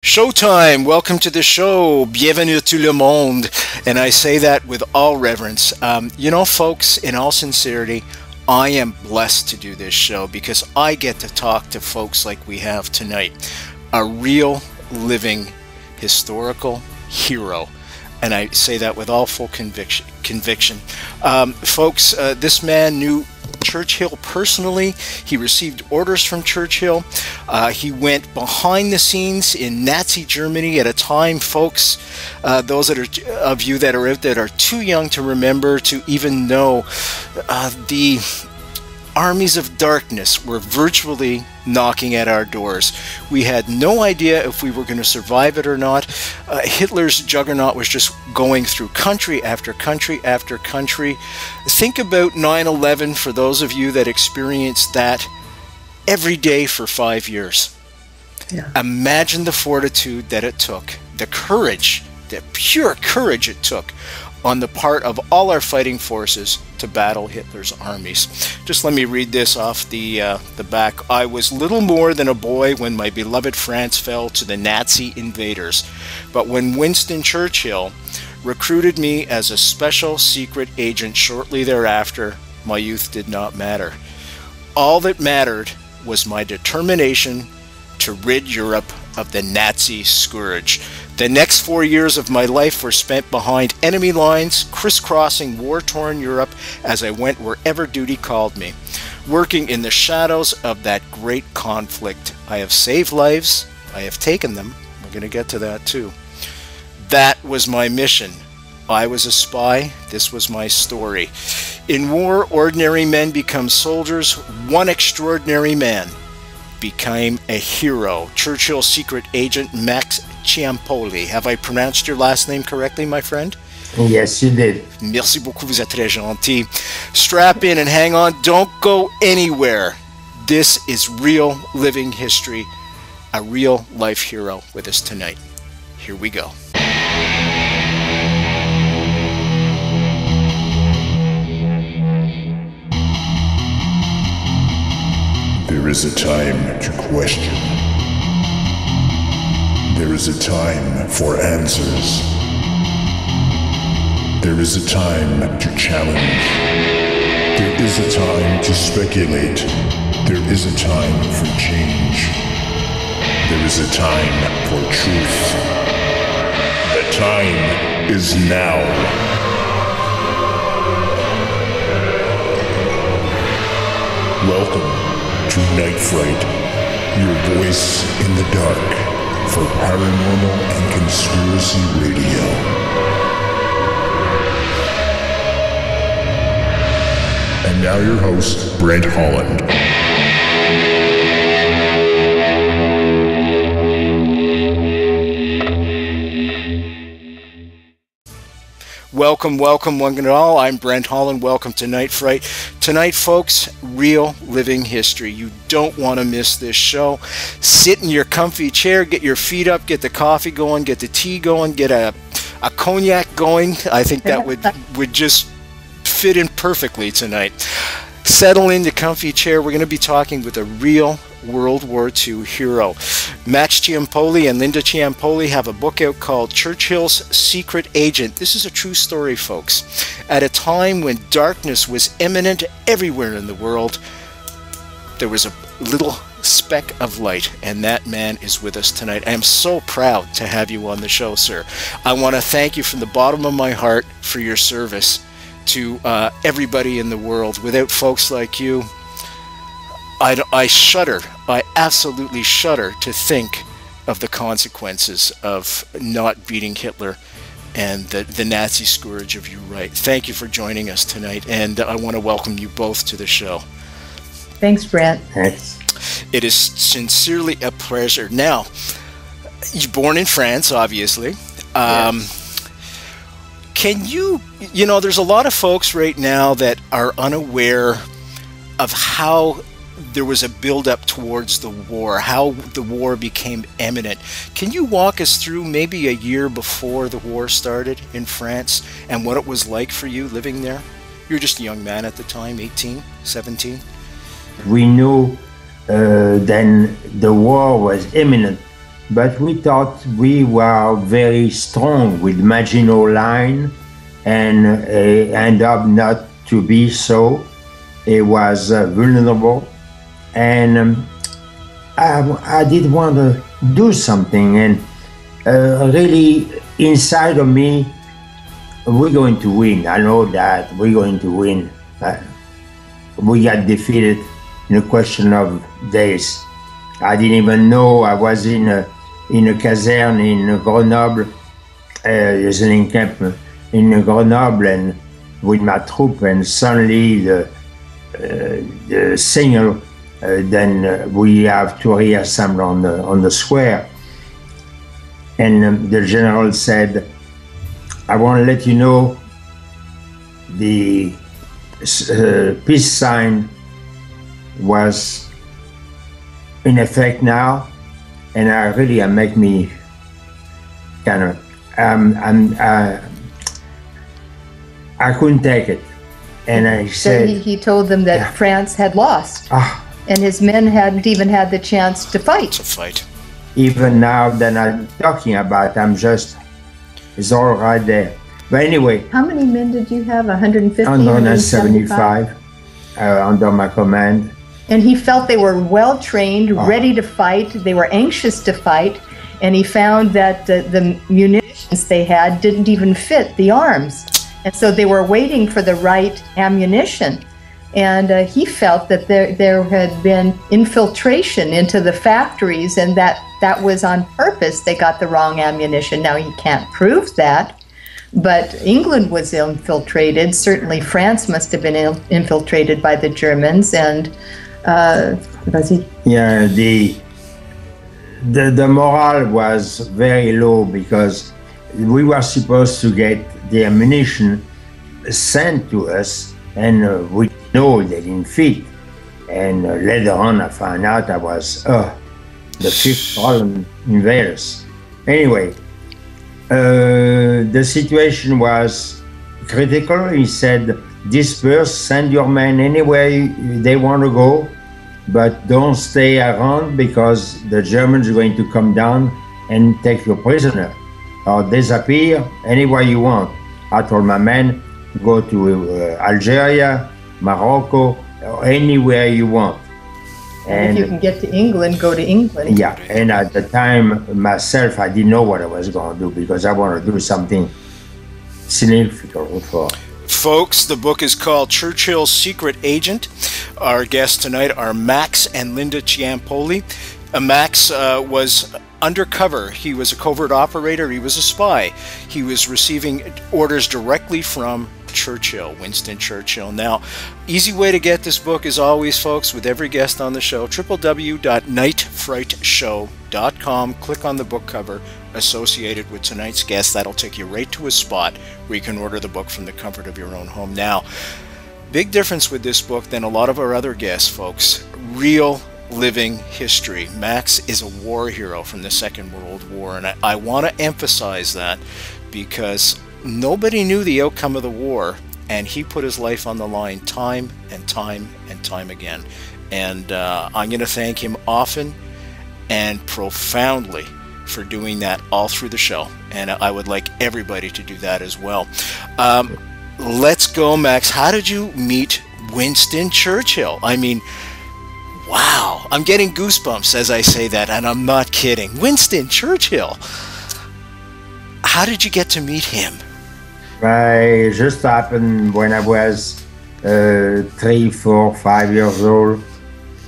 Showtime! Welcome to the show. Bienvenue tout le monde. And I say that with all reverence. You know, folks, in all sincerity, I am blessed to do this show because I get to talk to folks like we have tonight. A real, living, historical hero. And I say that with all full conviction. Folks, this man knew Churchill personally. He received orders from Churchill. He went behind the scenes in Nazi Germany at a time, folks, those that are of you that are out there are too young to remember to even know the armies of darkness were virtually knocking at our doors. We had no idea if we were going to survive it or not. Hitler's juggernaut was just going through country after country after country. Think about 9/11 for those of you that experienced that every day for 5 years. Yeah. Imagine the fortitude that it took, the courage, the pure courage it took on the part of all our fighting forces to battle Hitler's armies. Just let me read this off the back. I was little more than a boy when my beloved France fell to the Nazi invaders. But when Winston Churchill recruited me as a special secret agent shortly thereafter, my youth did not matter. All that mattered was my determination to rid Europe of the Nazi scourge. The next 4 years of my life were spent behind enemy lines, crisscrossing war-torn Europe as I went wherever duty called me, working in the shadows of that great conflict. I have saved lives. I have taken them. We're going to get to that too. That was my mission. I was a spy. This was my story. In war, ordinary men become soldiers. One extraordinary man became a hero. Churchill's secret agent, Max Ciampoli. Have I pronounced your last name correctly, my friend? Yes, you did. Merci beaucoup, vous êtes très gentil. Strap in and hang on. Don't go anywhere. This is real living history. A real life hero with us tonight. Here we go. There is a time to question. There is a time for answers. There is a time to challenge. There is a time to speculate. There is a time for change. There is a time for truth. The time is now. Welcome to Night Fright, your voice in the dark for paranormal and conspiracy radio. And now your host, Brent Holland. Welcome, welcome, one and all. I'm Brent Holland. Welcome to Night Fright. Tonight, folks, real living history. You don't want to miss this show. Sit in your comfy chair, get your feet up, get the coffee going, get the tea going, get a cognac going. I think that would just fit in perfectly tonight. Settle in the comfy chair. We're going to be talking with a real World War II hero. Max Ciampoli and Linda Ciampoli have a book out called Churchill's Secret Agent. This is a true story, folks. At a time when darkness was imminent everywhere in the world, there was a little speck of light, and that man is with us tonight. I am so proud to have you on the show, sir. I want to thank you from the bottom of my heart for your service to everybody in the world. Without folks like you, I shudder, I absolutely shudder to think of the consequences of not beating Hitler and the Nazi scourge of your right. Thank you for joining us tonight, and I want to welcome you both to the show. Thanks, Brent. Thanks. It is sincerely a pleasure. Now, you're born in France, obviously. Yes. Can you know, there's a lot of folks right now that are unaware of how there was a build-up towards the war, how the war became imminent. Can you walk us through maybe a year before the war started in France and what it was like for you living there? You were just a young man at the time, 18, 17. We knew then the war was imminent but we thought we were very strong with Maginot Line, and end up not to be so. It was vulnerable, and I did want to do something, and really inside of me, we're going to win. I know that we're going to win. We got defeated in a question of days. I didn't even know I was in a caserne in Grenoble. There's an encampment in Grenoble, and with my troop, and suddenly the signal. Then we have to reassemble on the square, and the general said, "I want to let you know the peace sign was in effect now," and it make me kind of I couldn't take it, and I said, he told them that France had lost. And his men hadn't even had the chance to fight. Even now that I'm talking about, it's all right there. But anyway. How many men did you have? 150? 175 under my command. And he felt they were well trained, ready to fight. They were anxious to fight. And he found that the munitions they had didn't even fit the arms. And so they were waiting for the right ammunition. And he felt that there had been infiltration into the factories, and that was on purpose. They got the wrong ammunition. Now, he can't prove that, but England was infiltrated. Certainly France must have been infiltrated by the Germans. And yeah, the morale was very low, because we were supposed to get the ammunition sent to us, and we know they didn't fit. And later on, I found out I was the 5th Holland invaders. Anyway, the situation was critical. He said, disperse, send your men anywhere they want to go, but don't stay around, because the Germans are going to come down and take you prisoner, or disappear anywhere you want. I told my men, go to Algeria, Morocco, or anywhere you want. And if you can get to England, go to England. Yeah, and at the time, myself, I didn't know what I was going to do, because I wanted to do something significant for. Folks, the book is called Churchill's Secret Agent. Our guests tonight are Max and Linda Ciampoli. Max was undercover. He was a covert operator. He was a spy. He was receiving orders directly from Churchill, Winston Churchill. Now, easy way to get this book, as always, folks, with every guest on the show, www.nightfrightshow.com. Click on the book cover associated with tonight's guest. That'll take you right to a spot where you can order the book from the comfort of your own home. Now, big difference with this book than a lot of our other guests, folks. Real living history. Max is a war hero from the Second World War, and I want to emphasize that, because nobody knew the outcome of the war, and he put his life on the line time and time and time again. And I'm going to thank him often and profoundly for doing that all through the show, and I would like everybody to do that as well. Let's go, Max. How did you meet Winston Churchill? I mean, wow, I'm getting goosebumps as I say that, and I'm not kidding. Winston Churchill. How did you get to meet him? It just happened when I was 3, 4, 5 years old.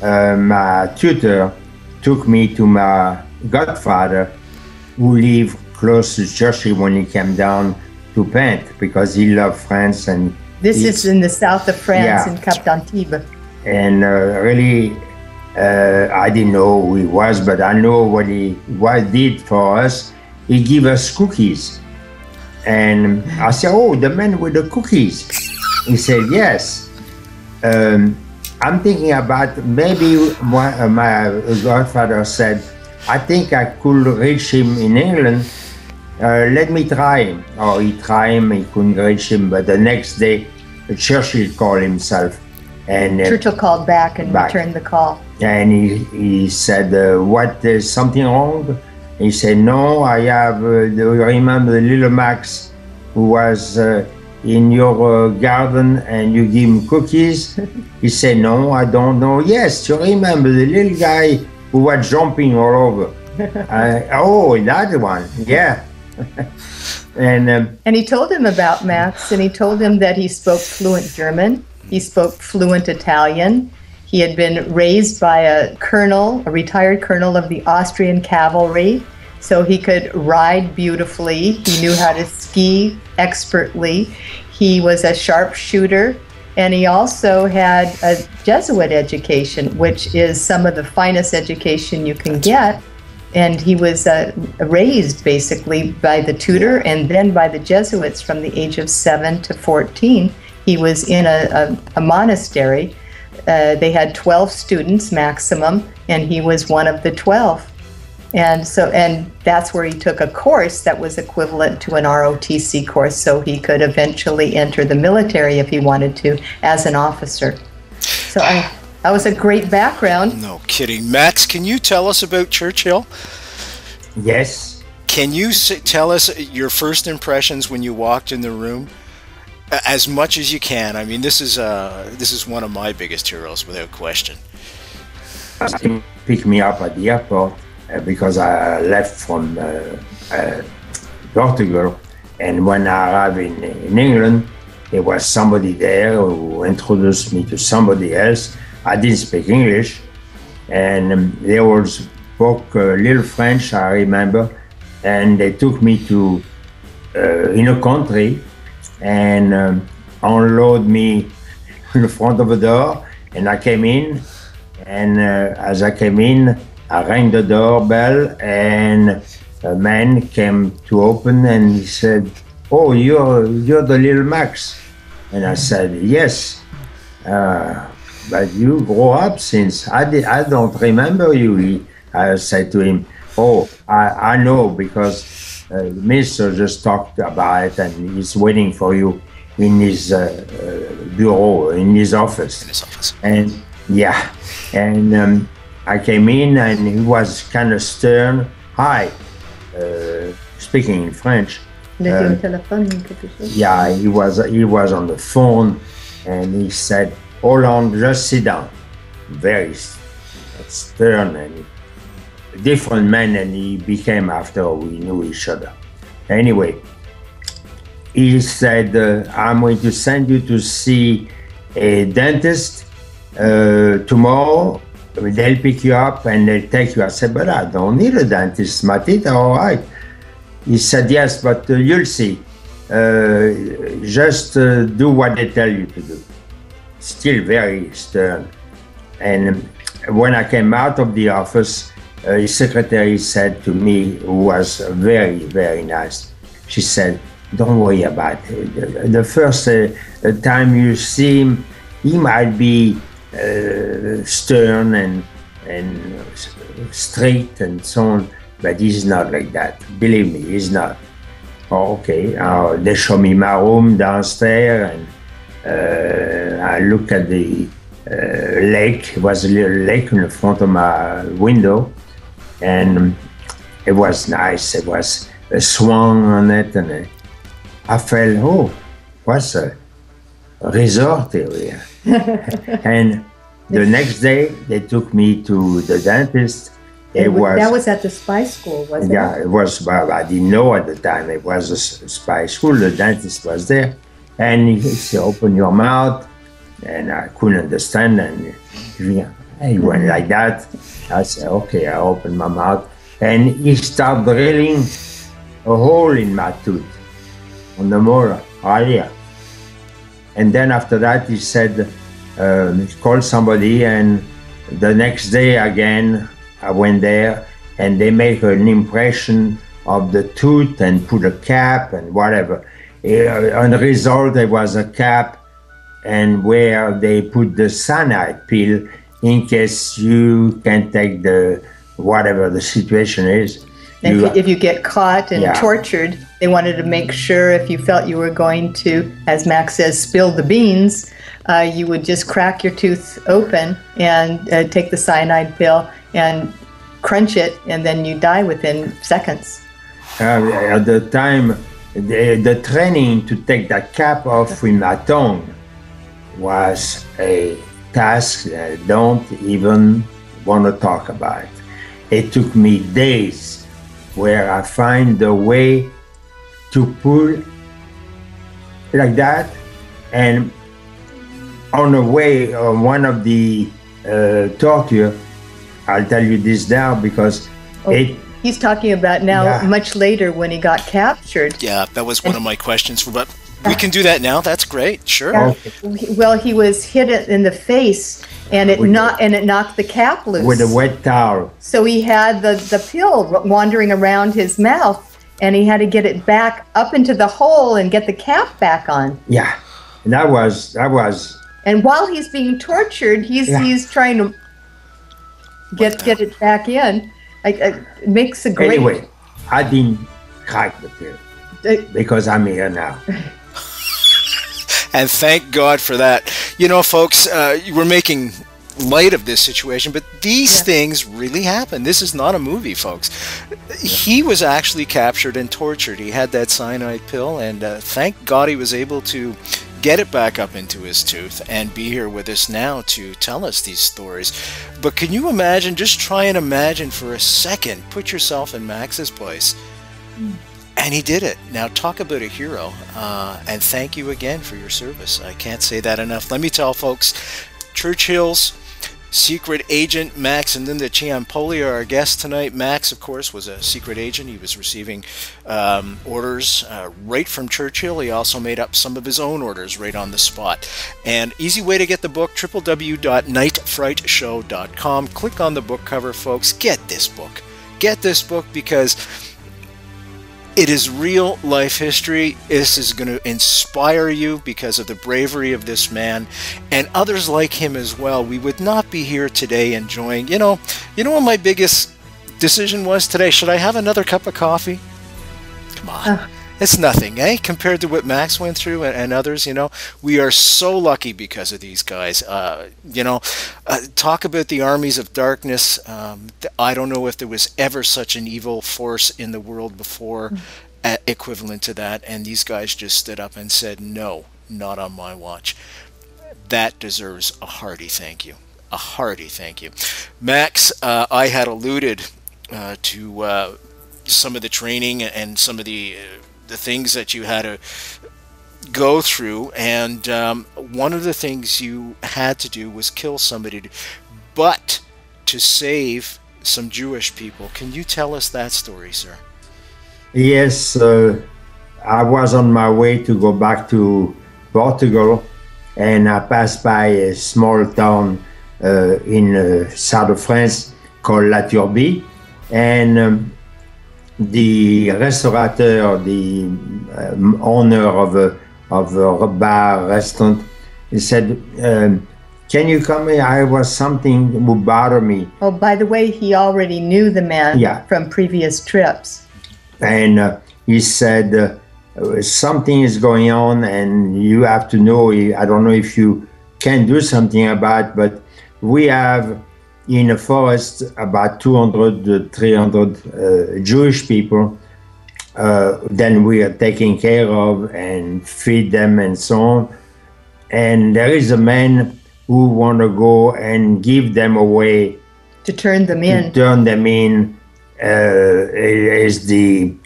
My tutor took me to my godfather, who lived close to Churchill when he came down to paint, because he loved France. And this is in the south of France, in Cap d'Antibes. And really, I didn't know who he was, but I know what he did for us. He gave us cookies. And I said, oh, the man with the cookies. He said, yes. I'm thinking about maybe my godfather said, I think I could reach him in England. Let me try him. Oh, he tried him, he couldn't reach him. But the next day, Churchill called himself. And Churchill called back and returned the call. And he said, what, there's something wrong? He said, no, I have, do you remember the little Max who was in your garden and you give him cookies? He said, no, I don't know. Yes, you remember the little guy who was jumping all over. Oh, that one, yeah. And he told him about Max, and he told him that he spoke fluent German, he spoke fluent Italian. He had been raised by a colonel, a retired colonel of the Austrian cavalry, so he could ride beautifully. He knew how to ski expertly. He was a sharpshooter, and he also had a Jesuit education, which is some of the finest education you can get. And he was raised basically by the tutor and then by the Jesuits from the age of 7 to 14. He was in a monastery. They had 12 students maximum, and he was one of the 12. And that's where he took a course that was equivalent to an ROTC course, so he could eventually enter the military if he wanted to as an officer. So that was a great background. No kidding. Max, can you tell us about Churchill? Yes. Can you tell us your first impressions when you walked in the room? As much as you can. I mean, this is one of my biggest heroes, without question. He picked me up at the airport because I left from Portugal. And when I arrived in England, there was somebody there who introduced me to somebody else. I didn't speak English, and they all spoke a little French, I remember, and they took me to in a country and unload me in the front of the door, and I came in, and as I came in, I rang the doorbell, and a man came to open, and he said, "Oh, you're the little Max," and I said, "Yes." But you grow up since I don't remember you. I said to him, "Oh, I know because the minister just talked about it and he's waiting for you in his bureau, in his office." In his office. And yeah, and I came in and he was kind of stern. "Hi," speaking in French. Yeah, he was on the phone, and he said, "Hold on, just sit down." Very stern and different man than he became after we knew each other. Anyway, he said, "I'm going to send you to see a dentist tomorrow. They'll pick you up and they'll take you." I said, "But I don't need a dentist. My teeth are all right." He said, "Yes, but you'll see. Just do what they tell you to do." Still very stern. And when I came out of the office, his secretary said to me, who was very, very nice, she said, "Don't worry about it. The first time you see him, he might be stern and straight and so on, but he's not like that. Believe me, he's not." Oh, okay. They show me my room downstairs, and I look at the lake. It was a little lake in the front of my window, and it was nice. It was a swan on it, and I felt, oh, what's a resort area? And the next day, they took me to the dentist. That was at the spy school, wasn't it? Yeah, it was. Well, I didn't know at the time it was a spy school. The dentist was there, and he said, "Open your mouth," and I couldn't understand, and he went like that. I said, "Okay," I opened my mouth, and he started drilling a hole in my tooth, on the molar, right here. And then after that, he said, call somebody, and the next day again, I went there, and they make an impression of the tooth and put a cap and whatever. On the result, there was a cap, and where they put the cyanide pill in case you can take the whatever the situation is. If you get caught and tortured, they wanted to make sure if you felt you were going to, as Max says, spill the beans, you would just crack your tooth open and take the cyanide pill and crunch it, and then you die within seconds. At the time, the training to take that cap off with my tongue was a task that I don't even want to talk about. It took me days where I find the way to pull like that, and on the way, one of the torture, I'll tell you this now because he's talking about now much later when he got captured. Yeah, that was one of my questions, but we can do that now. That's great. Sure. Yeah. Well, he was hit in the face, and it knocked the cap loose with a wet towel. So he had the pill wandering around his mouth, and he had to get it back up into the hole and get the cap back on. Yeah, and that was. And while he's being tortured, he's trying to get it back in. It makes a great. Anyway, I didn't crack the pill because I'm here now. And thank God for that. You know, folks, we're making light of this situation, but these things really happen. This is not a movie, folks. He was actually captured and tortured. He had that cyanide pill, and thank God he was able to get it back up into his tooth and be here with us now to tell us these stories. But can you imagine, just try and imagine for a second, put yourself in Max's place. And he did it. Now talk about a hero, and thank you again for your service. I can't say that enough. Let me tell folks, Churchill's secret agent Max and Linda Ciampoli are our guests tonight. Max, of course, was a secret agent. He was receiving orders right from Churchill. He also made up some of his own orders right on the spot. And easy way to get the book, www.nightfrightshow.com. Click on the book cover, folks. Get this book. Get this book because it is real life history. This is going to inspire you because of the bravery of this man and others like him as well. We would not be here today enjoying, you know what my biggest decision was today? Should I have another cup of coffee? Come on. It's nothing, eh? Compared to what Max went through and others, we are so lucky because of these guys. Talk about the armies of darkness. I don't know if there was ever such an evil force in the world before equivalent to that. And these guys just stood up and said, no, not on my watch. That deserves a hearty thank you. A hearty thank you. Max, I had alluded to some of the training and some of the things that you had to go through, and one of the things you had to do was kill somebody, but to save some Jewish people. Can you tell us that story, sir? Yes, I was on my way to go back to Portugal, and I passed by a small town in south of France called La Turbie, and the restaurateur, the owner of a bar restaurant, he said, can you come here? I was something would bother me. Oh, by the way, he already knew the man from previous trips. And he said, something is going on and you have to know, I don't know if you can do something about it, but we have in a forest about 200, 300 Jewish people. Then we are taking care of and feed them and so on. And there is a man who want to go and give them away. To turn them in. To turn them in.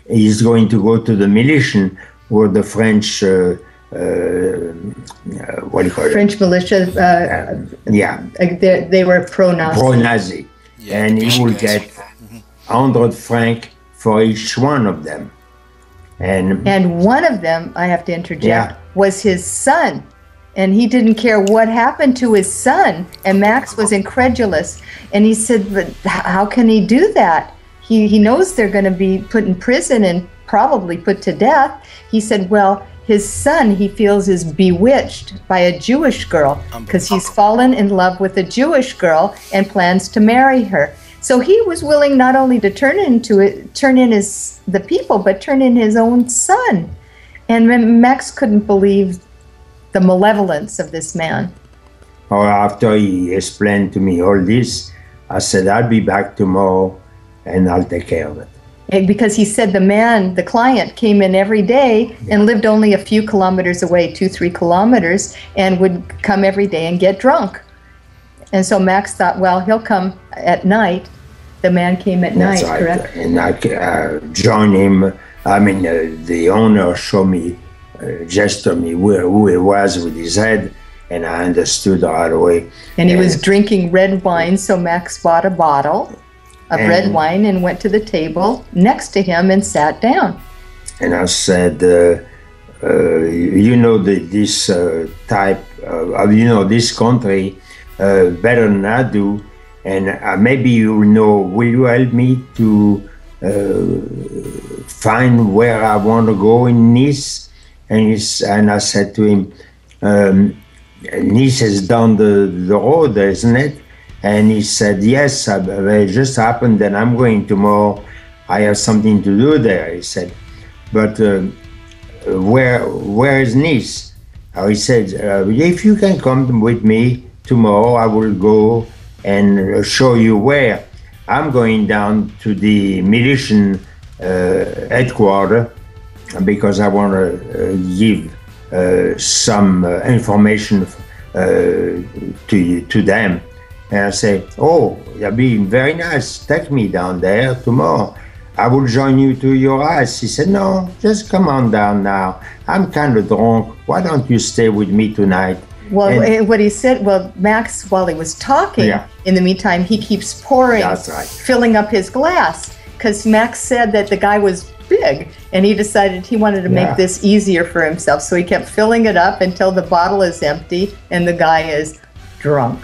He's going to go to the militia or the French, what do you call it? French militia. They were pro-Nazi. Pro-Nazi. Yeah, and he will get 100 francs for each one of them. And one of them, I have to interject, was his son. And he didn't care what happened to his son. And Max was incredulous. And he said, but how can he do that? He knows they're going to be put in prison and probably put to death. He said, well, his son, he feels, is bewitched by a Jewish girl because he's fallen in love with a Jewish girl and plans to marry her. So he was willing not only to turn in the people, but turn in his own son. And Max couldn't believe the malevolence of this man. After he explained to me all this, I said, I'll be back tomorrow and I'll take care of it. Because he said the client came in every day and lived only a few kilometers away, 2-3 kilometers, and would come every day and get drunk. And so Max thought, well, he'll come at night. The man came at night, right. Correct? And I joined him. I mean, the owner showed me, gestured me who he was with his head, and I understood right away. And he was drinking red wine, so Max bought a bottle of red wine and went to the table next to him and sat down. And I said, you know, this type of, you know, this country better than I do, and maybe you know, will you help me to find where I want to go in Nice? And I said to him, Nice is down the road, isn't it? And he said, yes, it just happened that I'm going tomorrow. I have something to do there, he said. But where is Nice? He said, if you can come with me tomorrow, I will go and show you where. I'm going down to the militia headquarters because I want to give some information to them. And I say, oh, that'd be very nice. Take me down there tomorrow. I will join you to your house. He said, no, just come on down now. I'm kind of drunk. Why don't you stay with me tonight? Well, what he said, well, Max, while he was talking, in the meantime, he keeps pouring, filling up his glass. Because Max said that the guy was big, and he decided he wanted to make this easier for himself. So he kept filling it up until the bottle is empty and the guy is drunk.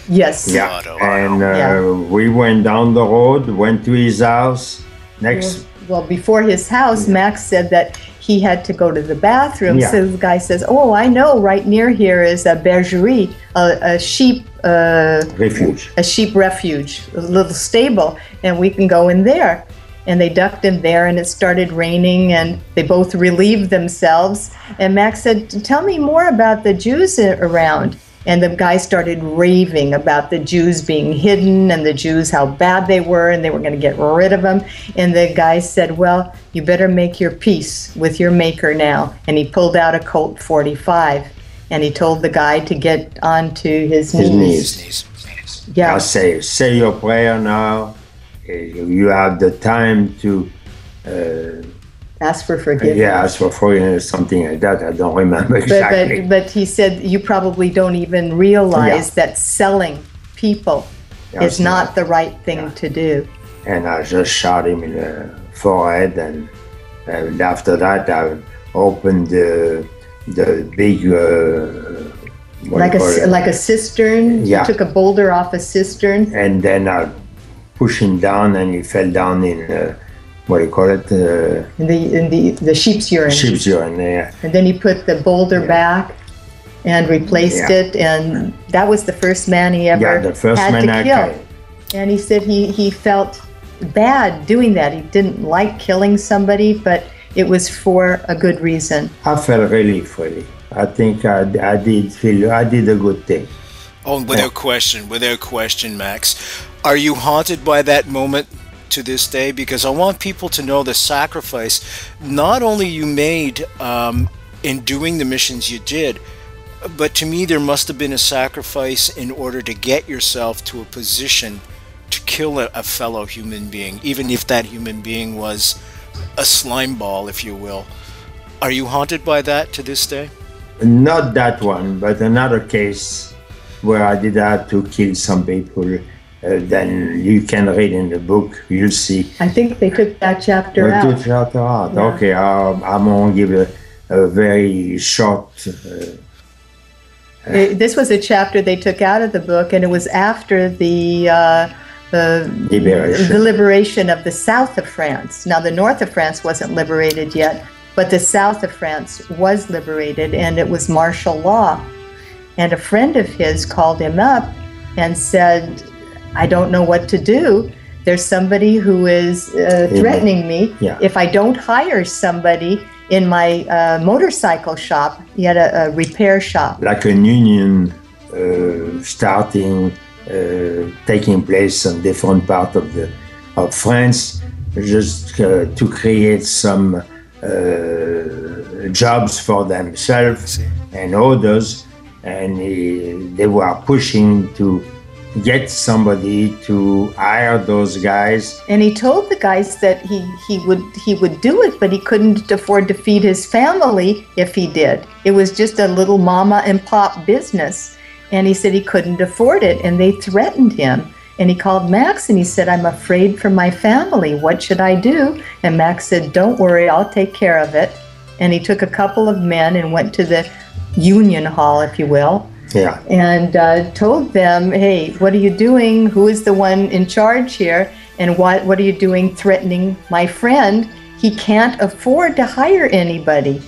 Yes. Yeah. And we went down the road, went to his house. Well, before his house, Max said that he had to go to the bathroom. So the guy says, oh, I know, right near here is a bergerie, a sheep refuge. A sheep refuge, a little stable, and we can go in there. And they ducked in there, and it started raining, and they both relieved themselves. And Max said, tell me more about the Jews around. And the guy started raving about the Jews being hidden and the Jews, how bad they were, and they were going to get rid of them. And the guy said, well, you better make your peace with your maker now. And he pulled out a Colt 45, and he told the guy to get onto his knees. Yeah. I say your prayer now. You have the time to ask for forgiveness. Yeah, ask for forgiveness, something like that. I don't remember exactly. But he said you probably don't even realize that selling people is not the right thing to do. And I just shot him in the forehead, and after that I opened the big like a cistern. You took a boulder off a cistern, and then I pushed him down, and he fell down in. What do you call it? In the sheep's urine. Sheep's urine, yeah. And then he put the boulder back and replaced it, and that was the first man he ever had to kill. And he said he felt bad doing that. He didn't like killing somebody, but it was for a good reason. I felt relief, really. I think I did a good thing. Oh, without question, Max. Are you haunted by that moment to this day? Because I want people to know the sacrifice not only you made in doing the missions you did, but to me there must have been a sacrifice in order to get yourself to a position to kill a fellow human being, even if that human being was a slime ball, if you will. Are you haunted by that to this day? Not that one, but another case where I did have to kill some people. Then you can read in the book, you'll see. I think they took that chapter out. Yeah. Okay, I'm going to give a very short... this was a chapter they took out of the book, and it was after the liberation of the south of France. Now, the north of France wasn't liberated yet, but the south of France was liberated, and it was martial law. And a friend of his called him up and said, I don't know what to do. There's somebody who is threatening me. If I don't hire somebody in my motorcycle shop, he had a repair shop. Like a union starting taking place in different parts of France, just to create some jobs for themselves and others, and they were pushing to get somebody to hire those guys. And he told the guys that he would do it, but he couldn't afford to feed his family if he did. It was just a little mama and pop business, and he said he couldn't afford it, and they threatened him. And he called Max and he said, "I'm afraid for my family. What should I do?" And Max said, "Don't worry, I'll take care of it." And he took a couple of men and went to the union hall, if you will, and told them, "Hey, what are you doing? Who is the one in charge here? And what are you doing threatening my friend? He can't afford to hire anybody."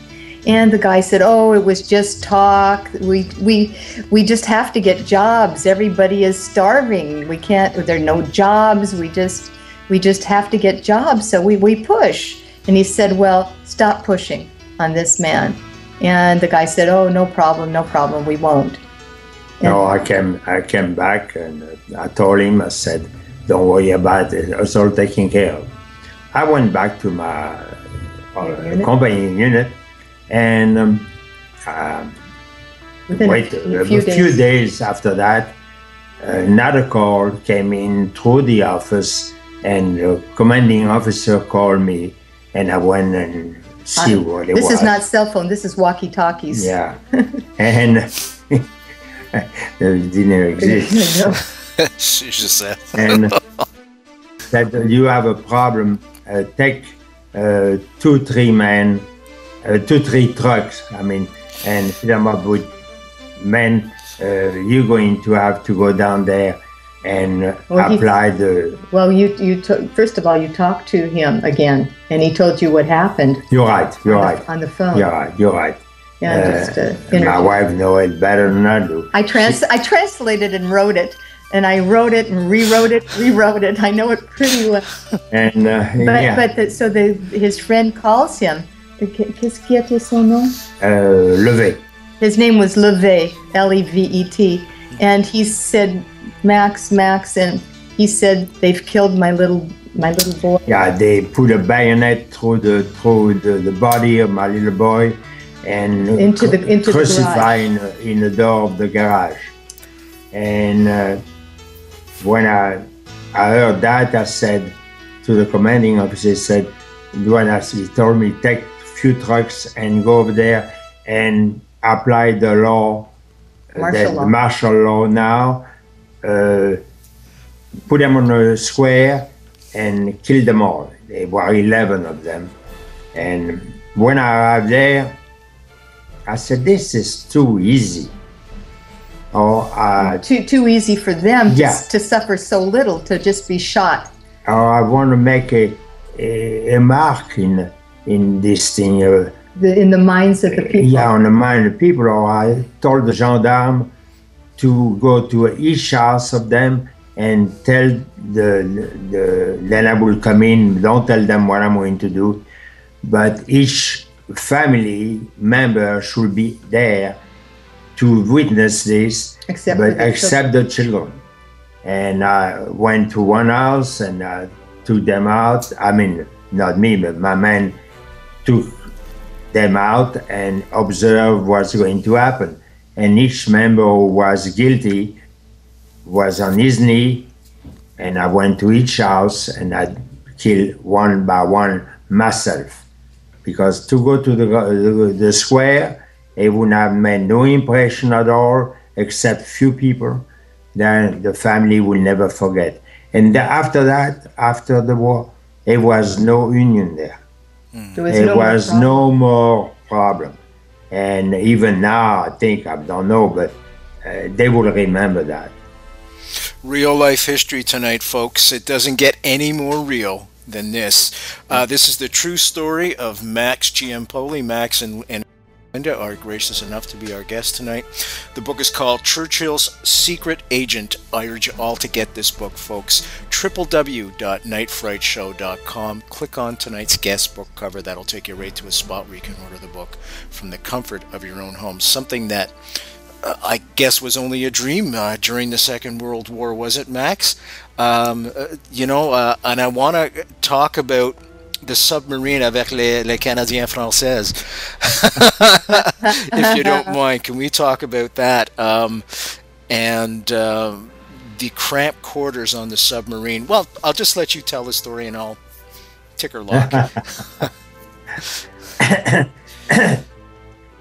And the guy said, "Oh, it was just talk. We just have to get jobs. Everybody is starving. We can't. There are no jobs. We just have to get jobs. So we push." And he said, "Well, stop pushing on this man." And the guy said, "Oh, no problem, we won't." No, I came back and I told him, I said, "Don't worry about it. It's all taken care of." I went back to my company unit, and a few days after that, another call came in through the office, and the commanding officer called me, and I went and see what it was. This is not cell phone, this is walkie-talkies. Yeah, and they didn't exist. She just said. And that you have a problem, take 2-3 men, 2-3 trucks, and fill them up with men. You're going to have to go down there and apply the... Well, first of all, you talked to him again, and he told you what happened. You're right. On the phone. You're right. Yeah, my wife knows it better than I do. I translated and wrote it, and I wrote it and rewrote it. I know it pretty well. And his friend calls him. Qu'est-ce qui était son nom? Levet. His name was Levet, Levet, and he said, Max, and he said, "They've killed my little boy." Yeah, they put a bayonet through the body of my little boy, and into crucify in the door of the garage. And when I heard that, I said to the commanding officer, he told me, take a few trucks and go over there and apply the law, the martial law now, put them on a square and kill them all. There were 11 of them. And when I arrived there, I said, this is too easy. Too easy for them to suffer so little, to just be shot. I want to make a mark in this thing. In the minds of the people. Yeah, on the mind of the people. Or I told the gendarme to go to each house of them and tell then I will come in, don't tell them what I'm going to do, but each family member should be there to witness this, except the children. And I went to one house and I took them out. Not me, but my man took them out and observed what's going to happen. And each member who was guilty was on his knee, and I went to each house and I killed one by one myself. Because to go to the square, it would have made no impression at all, except few people. Then the family will never forget. And after that, after the war, there was no union there. There was no more problem. And even now, I think, I don't know, but they will remember that. Real life history tonight, folks. It doesn't get any more real than this. This is the true story of Max Ciampoli. Max and Linda are gracious enough to be our guest tonight. The book is called Churchill's Secret Agent. I urge you all to get this book, folks. www.nightfrightshow.com. Click on tonight's guest book cover. That'll take you right to a spot where you can order the book from the comfort of your own home. Something that I guess was only a dream during the Second World War, was it, Max? You know, and I want to talk about the submarine avec les Canadiens Français. If you don't mind, can we talk about that? And the cramped quarters on the submarine. Well, I'll just let you tell the story and I'll ticker lock.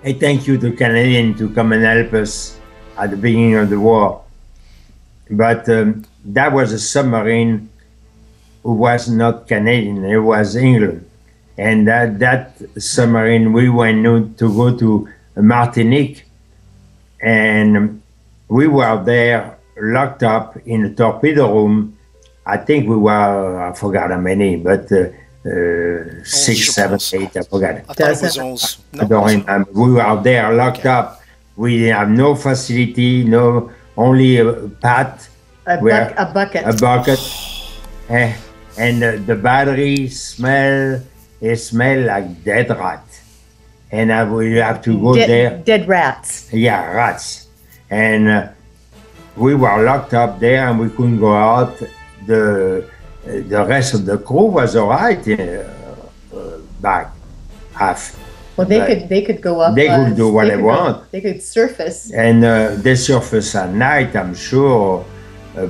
I thank you to Canadians to come and help us at the beginning of the war. But that was a submarine who was not Canadian, it was England. And that submarine, we went to go to Martinique, and we were there locked up in a torpedo room. I think we were, I forgot how many, but 6, 7, 8, I forgot. I thought it was 11. I don't remember. We were there locked up. We didn't have no facility, only a bucket. A bucket. And the battery smell like dead rat. And we have to go there. Dead rats. Yeah, rats. And we were locked up there and we couldn't go out. The rest of the crew was all right back half. Well, they could go up. They could do what they want. They could surface. And they surface at night, I'm sure,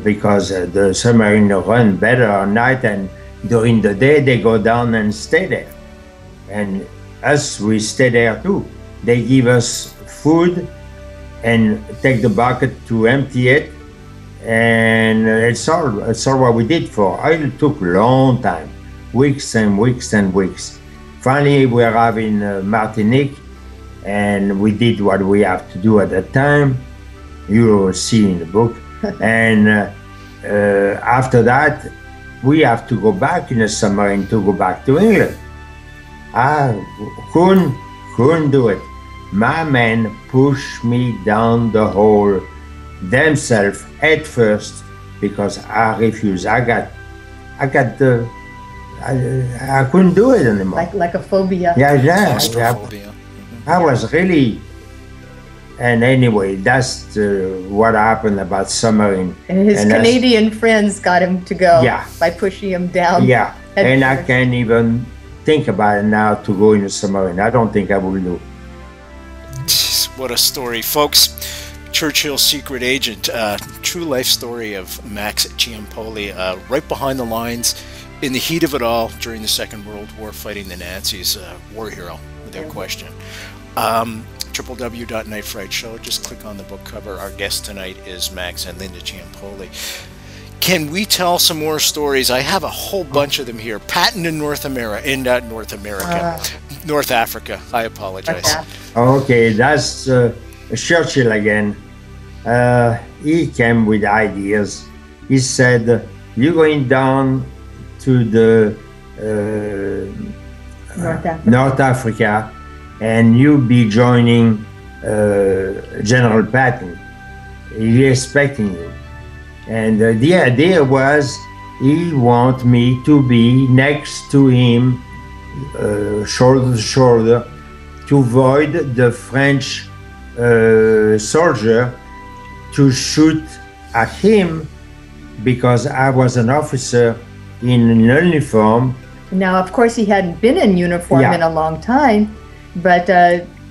because the submarine run better at night, and during the day they go down and stay there. And us, we stay there too. They give us food and take the bucket to empty it, and it's all what we did for. It took a long time, weeks and weeks and weeks. Finally, we arrived in Martinique, and we did what we have to do at that time. You will see in the book. And after that, we have to go back in a submarine to go back to England. I couldn't do it. My men pushed me down the hole themselves head first because I refused. I couldn't do it anymore. Like a phobia. Yeah. I was really. And anyway, that's what happened about submarine. And his Canadian friends got him to go by pushing him down. Yeah, and I can't even think about it now to go in a submarine. I don't think I will do. What a story, folks. Churchill's secret agent, true life story of Max Ciampoli, right behind the lines in the heat of it all during the Second World War, fighting the Nazis. War hero, without question. www.nightfrightshow. Just click on the book cover. Our guest tonight is Max and Linda Ciampoli. Can we tell some more stories? I have a whole bunch of them here. Patton in North Africa. I apologize. Okay, that's Churchill again. He came with ideas. He said, "You're going down to the North Africa, and you'll be joining General Patton. He's expecting you." And the idea was he want me to be next to him, shoulder to shoulder, to avoid the French soldier to shoot at him because I was an officer in an uniform. Now, of course, he hadn't been in uniform in a long time, but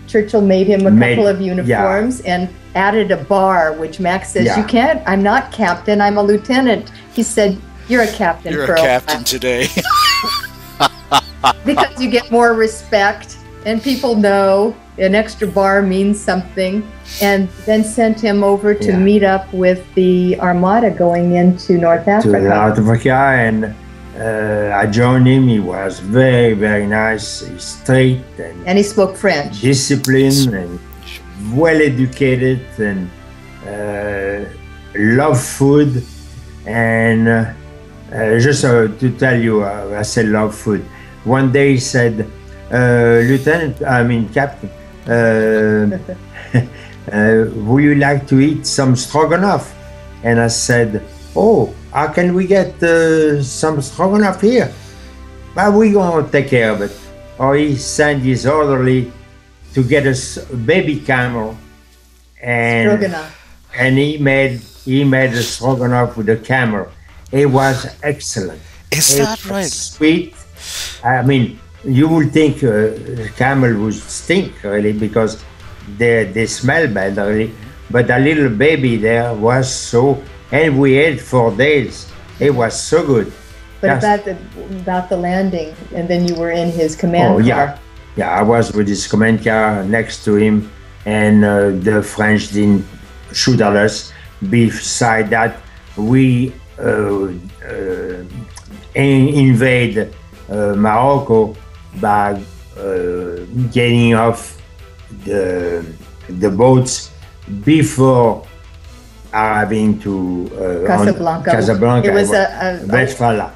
Churchill made him a couple of uniforms and added a bar, which Max says, "You can't, I'm not captain, I'm a lieutenant." He said, "You're a captain, You're a captain today." Because you get more respect and people know an extra bar means something. And then sent him over to meet up with the Armada going into North Africa. To North Africa, and I joined him. He was very, very nice. He's straight and he spoke French. Disciplined and well educated and love food. And just to tell you, I said love food. One day he said, Captain, would you like to eat some stroganoff? And I said, "Oh, how can we get some stroganoff here?" But we're going to take care of it. Or he sent his orderly to get us a baby camel and Stroganoff. and he made a stroganoff with a camel. It was excellent. Is It that was right? Sweet. I mean, you would think camel would stink really because they smell bad really, but a little baby there was so, and we ate 4 days. It was so good. But Yes. about the landing, and then you were in his command car. Yeah, I was with his command car next to him, and the French didn't shoot at us. Beside that, we invade Morocco by getting off the boats before arriving to Casablanca. Casablanca. It was Westfala.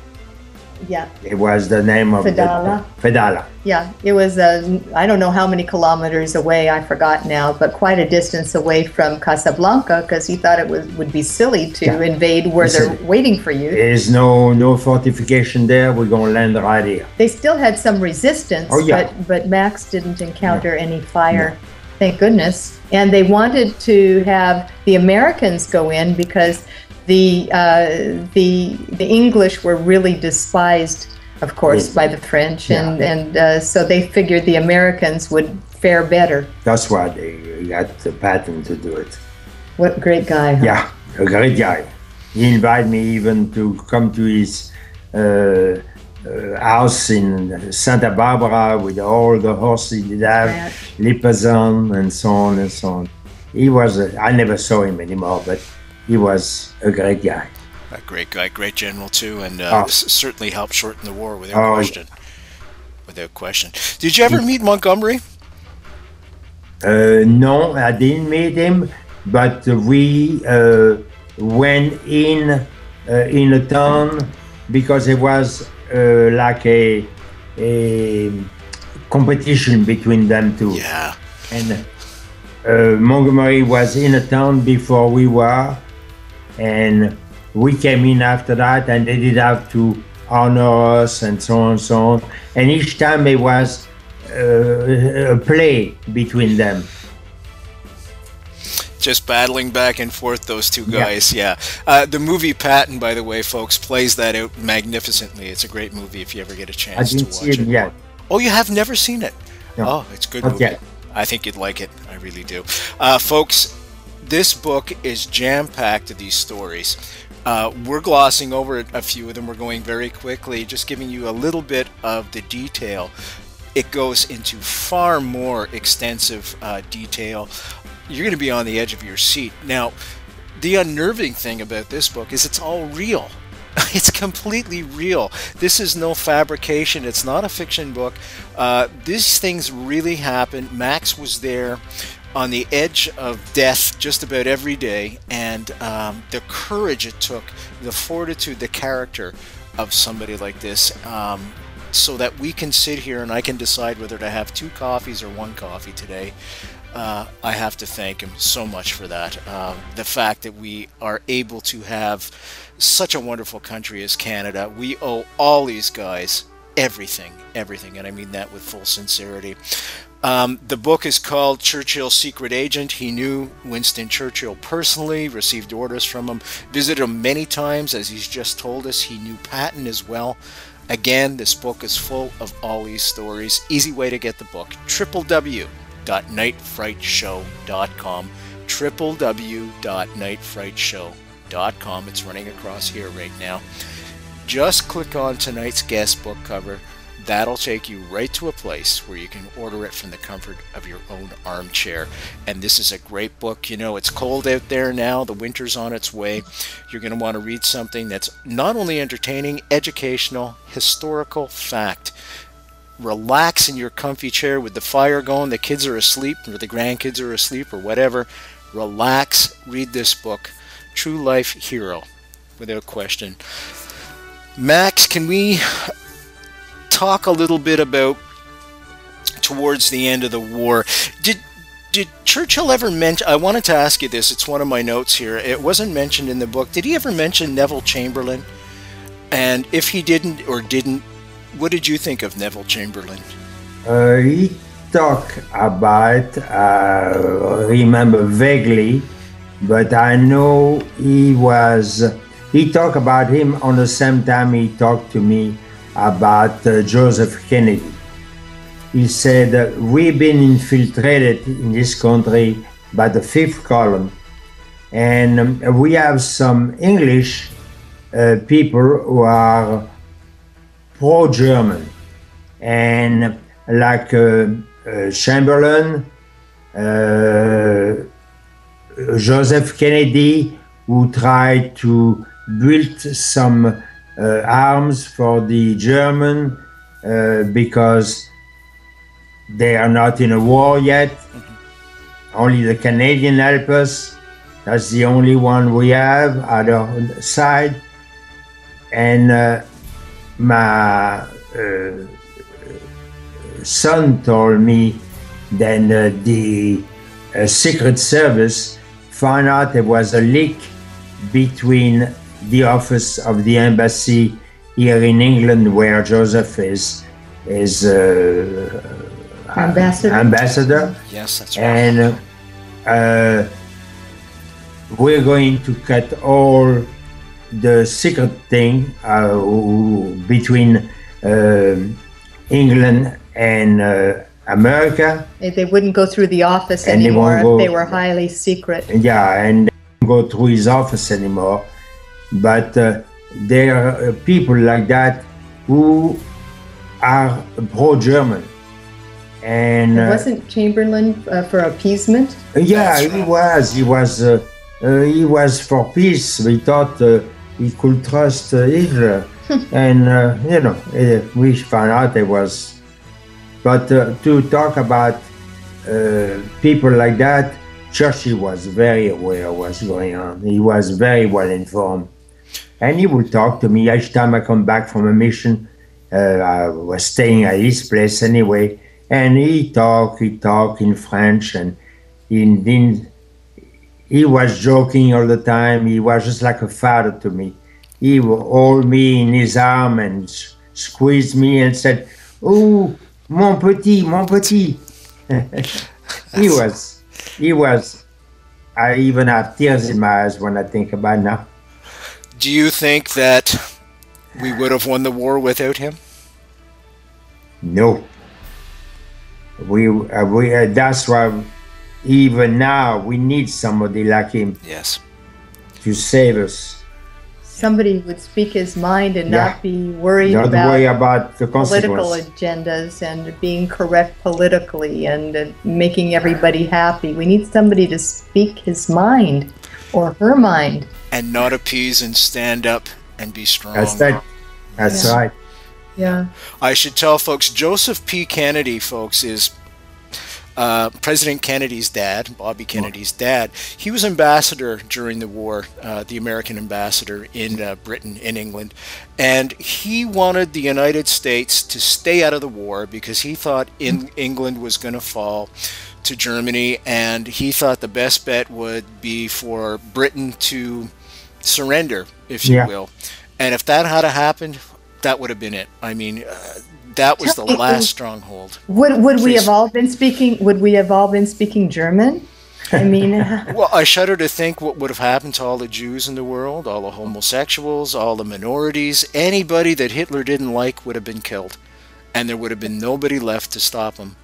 yeah, It was the name of Fedala. Fedala. yeah. It was I don't know how many kilometers away. I forgot now, but quite a distance away from Casablanca because he thought it would be silly to Yeah. invade where Listen, they're waiting for you. There's no fortification there. We're gonna land right here. They still had some resistance, Oh, yeah. but Max didn't encounter any fire. Thank goodness. And they wanted to have the Americans go in because the English were really despised, of course, by the French, Yeah. and so they figured the Americans would fare better. That's why they got Patton to do it. What a great guy! Huh? Yeah, a great guy. He invited me even to come to his house in Santa Barbara with all the horses he did have, Right. Lipasan and so on and so on. He was, I never saw him anymore, but he was a great guy. A great guy, great general too, and Oh. certainly helped shorten the war without Oh. question. Without question. Did you ever meet Montgomery? No, I didn't meet him, but we went in a town because it was like a competition between them two. Yeah. And Montgomery was in a town before we were, and we came in after that, and they did have to honor us and so on and so on. And each time it was a play between them. Just battling back and forth, those two guys. Yeah. The movie Patton, by the way, folks, plays that out magnificently. It's a great movie if you ever get a I chance to didn't watch see it yet. Oh, you have never seen it? No. Oh, it's a good Not movie. yet. I think you'd like it. I really do. Folks, this book is jam-packed of these stories. We're glossing over a few of them. We're going very quickly, just giving you a little bit of the detail. It goes into far more extensive detail. You're going to be on the edge of your seat. Now, the unnerving thing about this book is it's all real. It's completely real. This is no fabrication. It's not a fiction book. These things really happened. Max was there on the edge of death just about every day, and the courage it took, the fortitude, the character of somebody like this, so that we can sit here and I can decide whether to have 2 coffees or 1 coffee today. I have to thank him so much for that. The fact that we are able to have such a wonderful country as Canada, we owe all these guys everything, and I mean that with full sincerity. The book is called Churchill's Secret Agent. He knew Winston Churchill personally, received orders from him, visited him many times, as he's just told us. He knew Patton as well. Again, this book is full of all these stories. Easy way to get the book, www.nightfrightshow.com, www.nightfrightshow.com. It's running across here right now. Just click on tonight's guest book cover. That'll take you right to a place where you can order it from the comfort of your own armchair. And this is a great book. You know, it's cold out there now. The winter's on its way. You're going to want to read something that's not only entertaining, educational, historical fact. Relax in your comfy chair with the fire going. The kids are asleep, or the grandkids are asleep, or whatever. Relax. Read this book. True life hero, without question. Max, can we talk a little bit about towards the end of the war? Did Churchill ever mention, I wanted to ask you this, it's one of my notes here, it wasn't mentioned in the book, did he ever mention Neville Chamberlain? And if he didn't or didn't, what did you think of Neville Chamberlain? He talked about, remember vaguely, but I know he talked about him on the same time he talked to me about Joseph Kennedy. He said, we've been infiltrated in this country by the fifth column, and we have some English people who are pro-German, and like Chamberlain, Joseph Kennedy, who tried to build some arms for the German because they are not in a war yet. Only the Canadian help us. That's the only one we have other side. And my son told me then the Secret Service found out there was a leak between the office of the embassy here in England, where Joseph is ambassador. Yes, that's right. And we're going to cut all the secret thing between England and America. They wouldn't go through the office anymore if they were highly secret. Yeah, and they won't go through his office anymore. But there are people like that who are pro-German. And wasn't Chamberlain for appeasement? Yeah, he was. He was for peace. We thought he could trust Hitler, and we found out it was. But to talk about people like that, Churchill was very aware of what's going on. He was very well informed, and he would talk to me each time I come back from a mission. I was staying at his place anyway. And he talked in French, and he was joking all the time. He was just like a father to me. He would hold me in his arm and squeeze me and said, "Oh, mon petit, mon petit." He was. I even have tears in my eyes when I think about it now. Do you think that we would have won the war without him? No. That's why even now we need somebody like him. Yes. To save us. Somebody would speak his mind and not be worried about the political agendas and being correct politically and making everybody happy. We need somebody to speak his mind or her mind. And not appease and stand up and be strong. That's right. That's right. Yeah. I should tell folks, Joseph P. Kennedy, folks, is President Kennedy's dad, Bobby Kennedy's dad. He was ambassador during the war, the American ambassador in Britain, in England. And he wanted the United States to stay out of the war because he thought England was going to fall to Germany. And he thought the best bet would be for Britain to surrender, if you will. And if that had happened, that would have been it. I mean, that was the last stronghold. Would we have all been speaking? Would we have all been speaking German? I mean, well, I shudder to think what would have happened to all the Jews in the world, all the homosexuals, all the minorities. Anybody that Hitler didn't like would have been killed, and there would have been nobody left to stop him.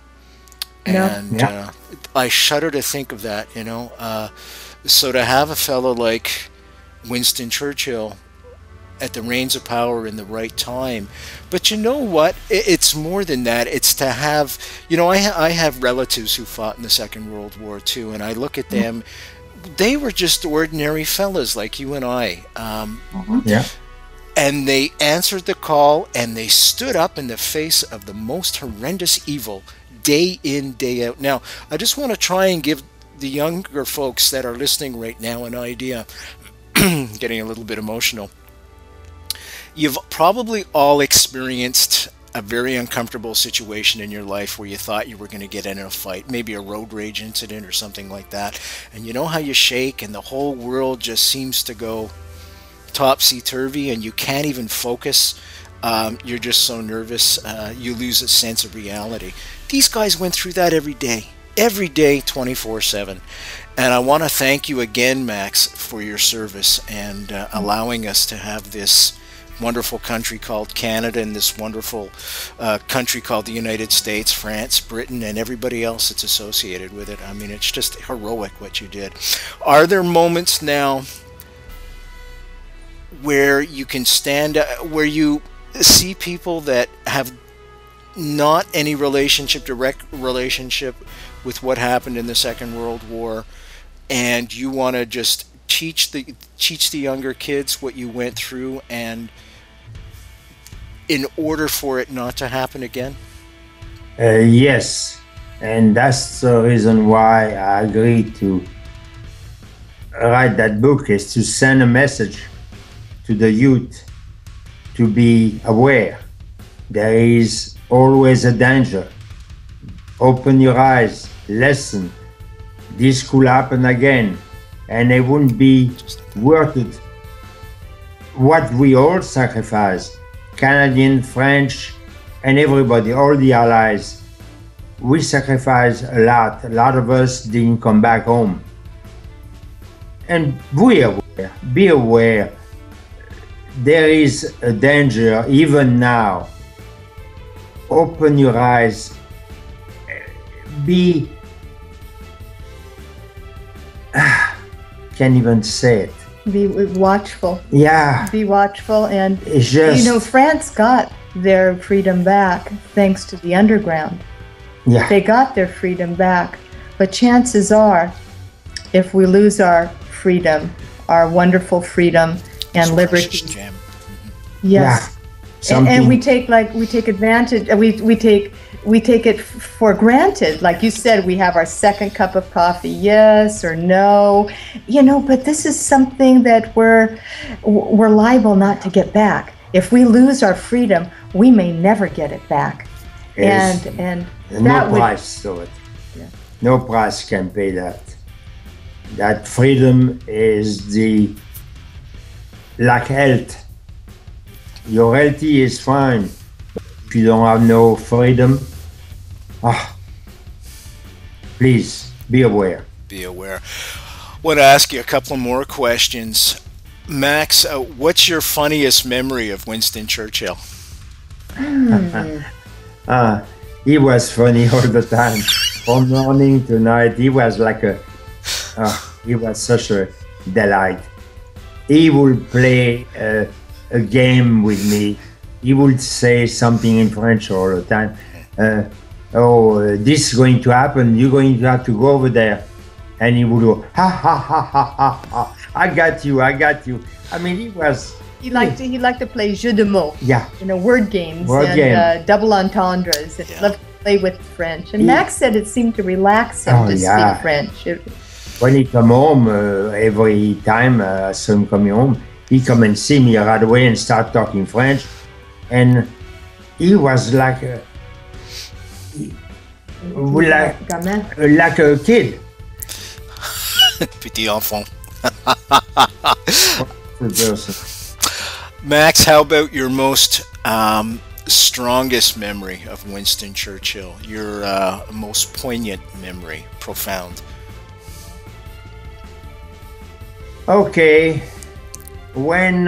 And I shudder to think of that. So to have a fellow like Winston Churchill at the reins of power in the right time. But you know what? It's more than that. It's to have, I have relatives who fought in the Second World War too, and I look at them, they were just ordinary fellas like you and I. And they answered the call, and they stood up in the face of the most horrendous evil day in, day out. Now, I just want to try and give the younger folks that are listening right now an idea, getting a little bit emotional. You've probably all experienced a very uncomfortable situation in your life where you thought you were going to get in a fight, maybe a road rage incident or something like that. And you know how you shake and the whole world just seems to go topsy-turvy and you can't even focus you're just so nervous, you lose a sense of reality. These guys went through that every day, 24/7. And I want to thank you again, Max, for your service and allowing us to have this wonderful country called Canada and this wonderful country called the United States, France, Britain, and everybody else that's associated with it. I mean, it's just heroic what you did. Are there moments now where you can stand, where you see people that have not any direct relationship with what happened in the Second World War, and you want to just teach the younger kids what you went through, and in order for it not to happen again? Yes, and that's the reason why I agreed to write that book, is to send a message to the youth to be aware. There is always a danger. Open your eyes, listen. This could happen again, and it wouldn't be worth it. What we all sacrificed, Canadian, French, and everybody, all the allies, we sacrificed a lot. A lot of us didn't come back home. And be aware. There is a danger even now. Open your eyes. Can't even say it. Be watchful. Yeah. Be watchful. And, it's just, you know, France got their freedom back thanks to the underground. Yeah. They got their freedom back. But chances are, if we lose our freedom, our wonderful freedom and liberty. Yes. Yeah. And we take advantage, we take it for granted. Like you said, we have our second cup of coffee, yes or no, you know, but this is something that we're liable not to get back. If we lose our freedom, we may never get it back. Yes. And no that price to it. Yeah. No price can pay that. That freedom is like health. Your health is fine. If you don't have no freedom, please be aware. Be aware. I want to ask you a couple more questions. Max, what's your funniest memory of Winston Churchill? He was funny all the time. From morning to night, he was like he was such a delight. He would play a game with me. He would say something in French all the time. This is going to happen. You're going to have to go over there. And he would go, ha, ha, ha, ha, ha, ha. I got you. I mean, he liked to play jeux de mots. Yeah. You know, word games double entendres. And he loved to play with French. And Max said it seemed to relax him to speak French. When he come home, every time I saw him coming home, he come and see me right away and start talking French. And he was like a kid. Petit enfant. Max, how about your most strongest memory of Winston Churchill? Your most poignant memory, profound? Okay. When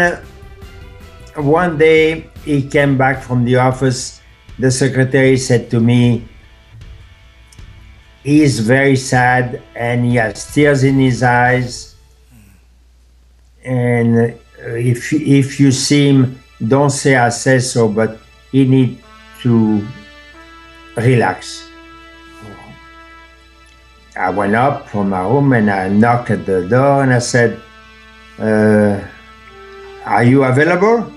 one day he came back from the office, the secretary said to me, he is very sad and he has tears in his eyes. And if you see him, don't say I say so, but he needs to relax. I went up from my room and I knocked at the door and I said, are you available?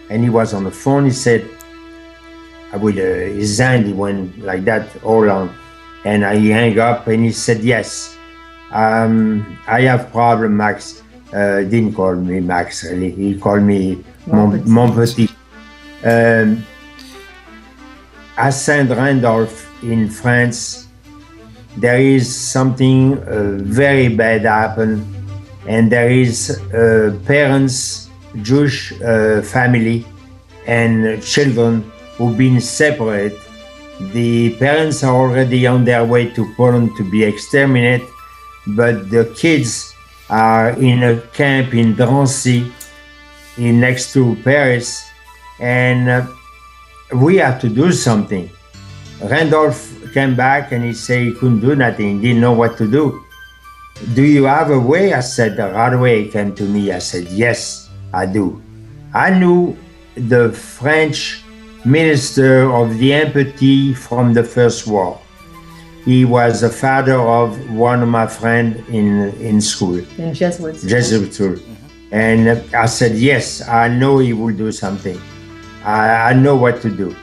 And he was on the phone. He said, his hand, he went like that all on. And he hung up and he said, yes, I have problem, Max. Didn't call me Max, really. He called me Mon Petit. At Saint Randolph in France, there is something very bad happened. And there is parents, Jewish family, and children who've been separate. The parents are already on their way to Poland to be exterminated, but the kids are in a camp in Drancy, next to Paris, and we have to do something. Randolph came back and he said he couldn't do nothing, he didn't know what to do. Do you have a way? I said, right away he came to me. I said, yes, I do. I knew the French minister of the empathy from the First War. He was the father of one of my friends in school. In Jesuit school. Jesuit school. And I said, yes, I know he will do something. I know what to do.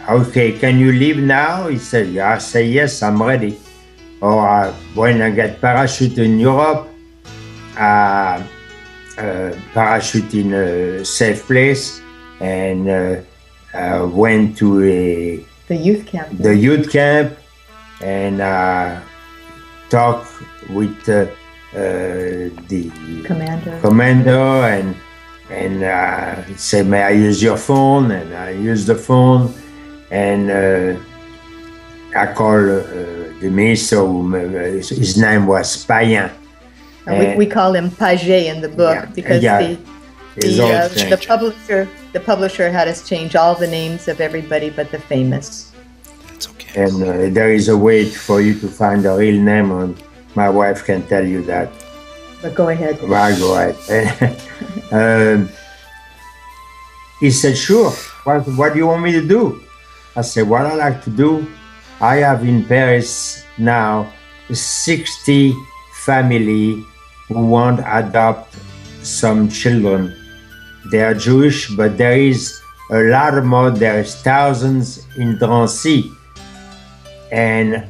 Okay, can you leave now? He said, yeah. I said, yes, I'm ready. Or when I get parachute in Europe, parachute in a safe place, and went to the youth camp. The youth camp, and talked with the commander, and said, may I use your phone? And I used the phone, and I called the minister, his name was Payan. We call him Paget in the book, because the publisher had us change all the names of everybody but the famous. That's okay. And there is a way for you to find a real name, and my wife can tell you that. But go ahead. Well, go ahead. He said, sure, what do you want me to do? I said, what I like to do, I have in Paris now 60 families who want to adopt some children. They are Jewish, but there is a lot more. There is thousands in Drancy. And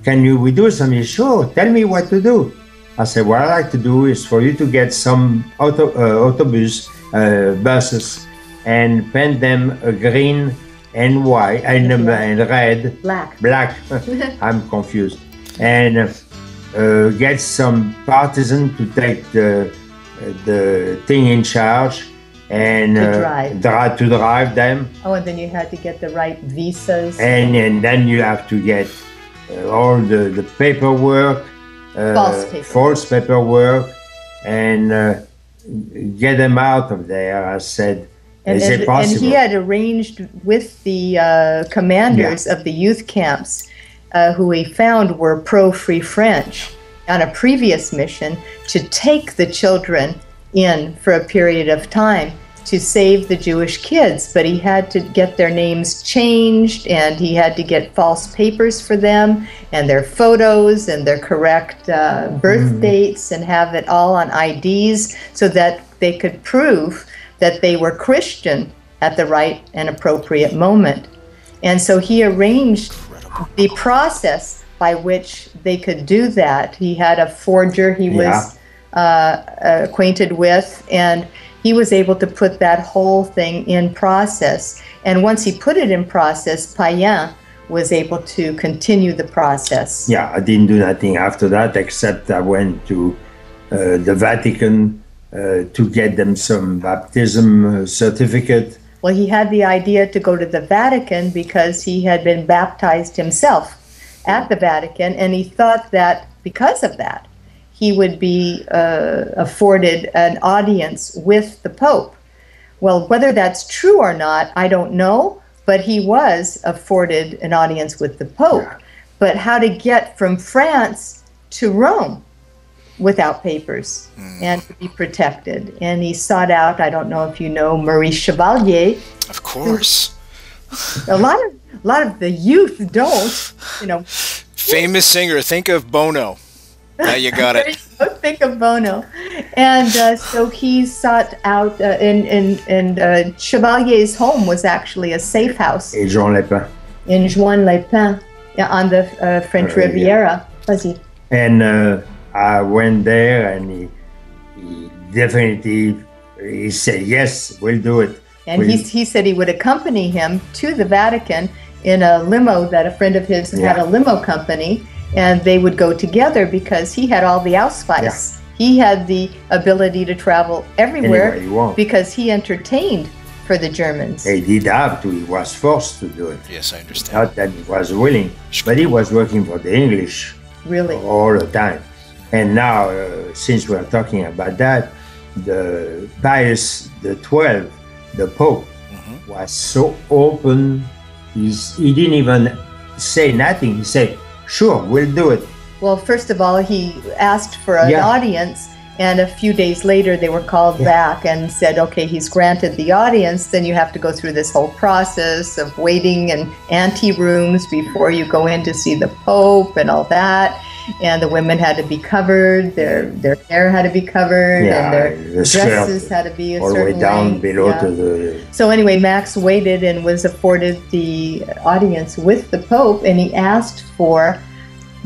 we do something? Sure, tell me what to do. I said, what I like to do is for you to get some buses, and paint them green and white and red. Black. I'm confused. And get some partisan to take the thing in charge and to drive them. Oh, and then you had to get the right visas. And then you have to get all the paperwork, false paperwork, and get them out of there. I said, is it possible? And he had arranged with the commanders of the youth camps, who he found were pro-Free French, on a previous mission to take the children in for a period of time to save the Jewish kids. But he had to get their names changed, and he had to get false papers for them, and their photos, and their correct birth dates, and have it all on IDs so that they could prove that they were Christian at the right and appropriate moment. And so he arranged the process by which they could do that. He had a forger he was acquainted with, and he was able to put that whole thing in process. And once he put it in process, Payan was able to continue the process. Yeah, I didn't do nothing after that, except I went to the Vatican to get them some baptism certificate. Well, he had the idea to go to the Vatican because he had been baptized himself at the Vatican, and he thought that because of that, he would be afforded an audience with the Pope. Well, whether that's true or not, I don't know, but he was afforded an audience with the Pope. Yeah. But how to get from France to Rome without papers and to be protected. And he sought out, I don't know if you know, Marie Chevalier. Of course. A lot of the youth don't, you know. Famous singer, think of Bono. Now you got it. Think of Bono. And so he sought out, and Chevalier's home was actually a safe house. In Juan-les-Pins. In Juan-les-Pins, on the French Riviera. Vas-y. And I went there, and he definitely, he said, yes, we'll do it. And he said he would accompany him to the Vatican in a limo that a friend of his had a limo company, and they would go together because he had all the Ausweis. Yeah. He had the ability to travel everywhere because he entertained for the Germans. He did have to. He was forced to do it. Yes, I understand. Not that he was willing, but he was working for the English Really? all the time. And now, since we're talking about that, the Pius XII, the Pope, was so open. He didn't even say nothing. He said, "Sure, we'll do it." Well, first of all, he asked for an audience, and a few days later they were called back and said, okay, he's granted the audience, then you have to go through this whole process of waiting in ante-rooms before you go in to see the Pope and all that. And the women had to be covered, their hair had to be covered, and their dresses had to be a all the certain way down length. below to the... So anyway, Max waited and was afforded the audience with the Pope, and he asked for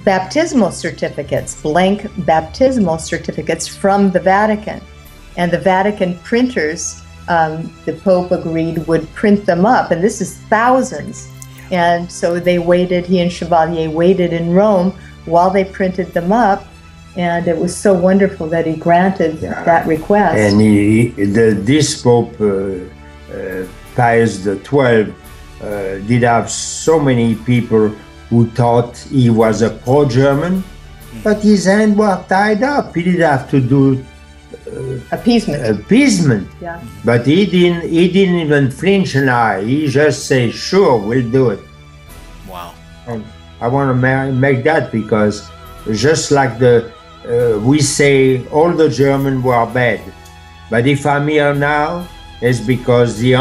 baptismal certificates, blank baptismal certificates from the Vatican. And the Vatican printers, the Pope agreed, would print them up. And this is thousands. And so they waited, he and Chevalier waited in Rome while they printed them up. And it was so wonderful that he granted that request. And this Pope, Pius XII, did have so many people who thought he was a pro-German, but his hands were tied up. He did have to do appeasement. Yeah. But he didn't even flinch an eye. He just said, "Sure, we'll do it." Wow. And I want to make that because just like we say all the Germans were bad, but if I'm here now, it's because the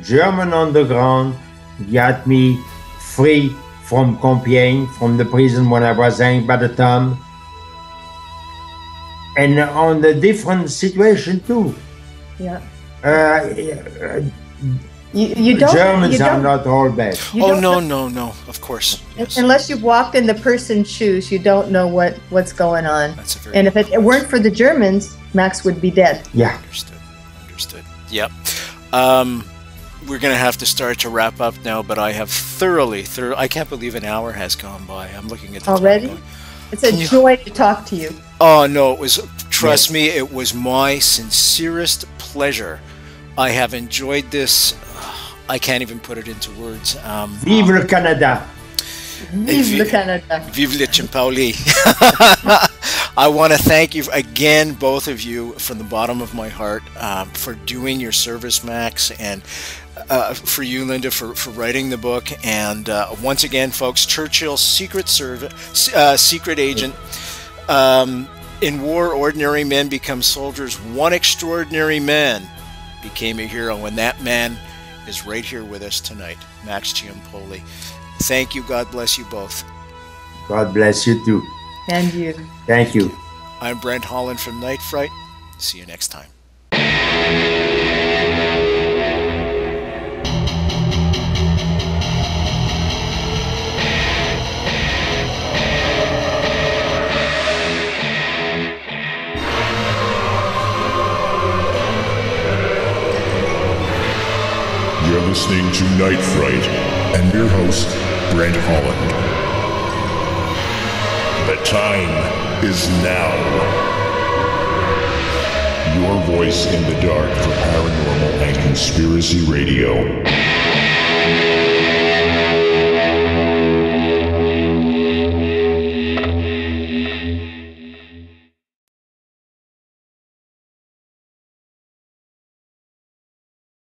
German underground, got me free from Compiègne, from the prison when I was hanged by the thumb. And on the different situation too. Yeah. Germans are not all bad. No, of course. Yes. Unless you've walked in the person's shoes, you don't know what's going on. That's a very and if it weren't for the Germans, Max would be dead. Yeah. Understood. Yep. We're going to have to start to wrap up now, but I have thoroughly, I can't believe an hour has gone by. I'm looking at the already. time. It's a joy to talk to you. Oh, no, it was, trust me, it was my sincerest pleasure. I have enjoyed this. I can't even put it into words. Vive le Canada. Vive le Canada. Vive le Ciampoli. I want to thank you again, both of you, from the bottom of my heart, for doing your service, Max, and for you, Linda, for writing the book. And once again, folks, Churchill's secret agent. In war, ordinary men become soldiers. One extraordinary man became a hero, and that man is right here with us tonight, Max Ciampoli. Thank you. God bless you both. God bless you too. And you. Thank you. I'm Brent Holland from Night Fright. See you next time. You're listening to Night Fright and your host, Brent Holland. The time is now. Your voice in the dark for paranormal and conspiracy radio.